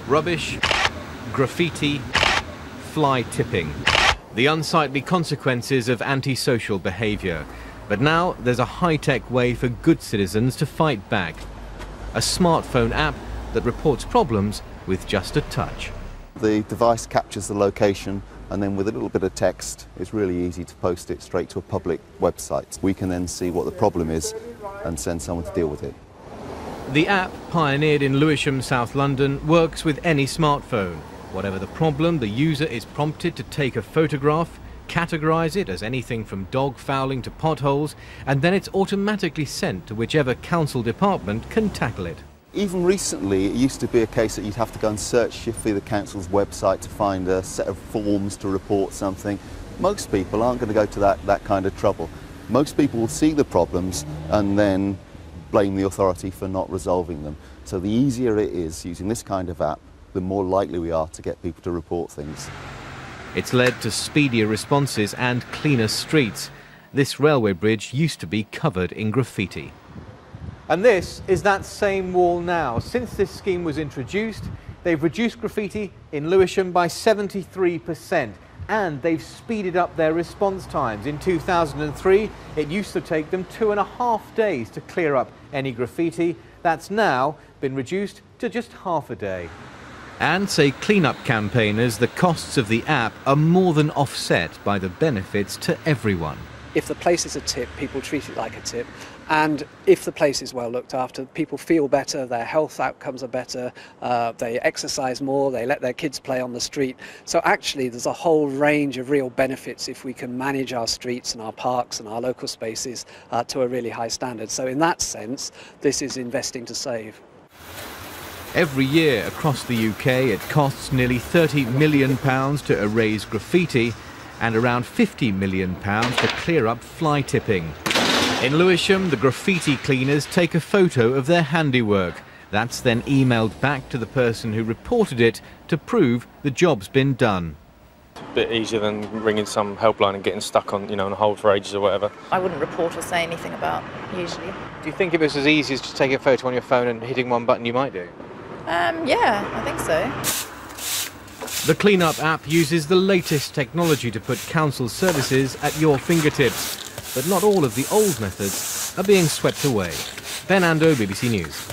Rubbish, graffiti, fly tipping. The unsightly consequences of antisocial behaviour. But now there's a high-tech way for good citizens to fight back. A smartphone app that reports problems with just a touch. The device captures the location, and then with a little bit of text, it's really easy to post it straight to a public website. We can then see what the problem is and send someone to deal with it. The app, pioneered in Lewisham, South London, works with any smartphone. Whatever the problem, the user is prompted to take a photograph, categorise it as anything from dog fouling to potholes, and then it's automatically sent to whichever council department can tackle it. Even recently, it used to be a case that you'd have to go and search through the council's website to find a set of forms to report something. Most people aren't going to go to that kind of trouble. Most people will see the problems and then blame the authority for not resolving them. So the easier it is using this kind of app, the more likely we are to get people to report things. It's led to speedier responses and cleaner streets. This railway bridge used to be covered in graffiti. And this is that same wall now. Since this scheme was introduced, they've reduced graffiti in Lewisham by 73%, and they've speeded up their response times. In 2003, it used to take them 2.5 days to clear up any graffiti. That's now been reduced to just half a day. And, say clean-up campaigners, the costs of the app are more than offset by the benefits to everyone. If the place is a tip, people treat it like a tip. And if the place is well looked after, people feel better, their health outcomes are better, they exercise more, they let their kids play on the street. So actually there's a whole range of real benefits if we can manage our streets and our parks and our local spaces to a really high standard. So in that sense, this is investing to save. Every year across the UK, it costs nearly £30 million to erase graffiti and around £50 million to clear up fly tipping. In Lewisham, the graffiti cleaners take a photo of their handiwork. That's then emailed back to the person who reported it to prove the job's been done. It's a bit easier than ringing some helpline and getting stuck on, on hold for ages or whatever. I wouldn't report or say anything about, usually. Do you think if it was as easy as just taking a photo on your phone and hitting one button, you might do? Yeah, I think so. The Cleanup app uses the latest technology to put council services at your fingertips. But not all of the old methods are being swept away. Ben Ando, BBC News.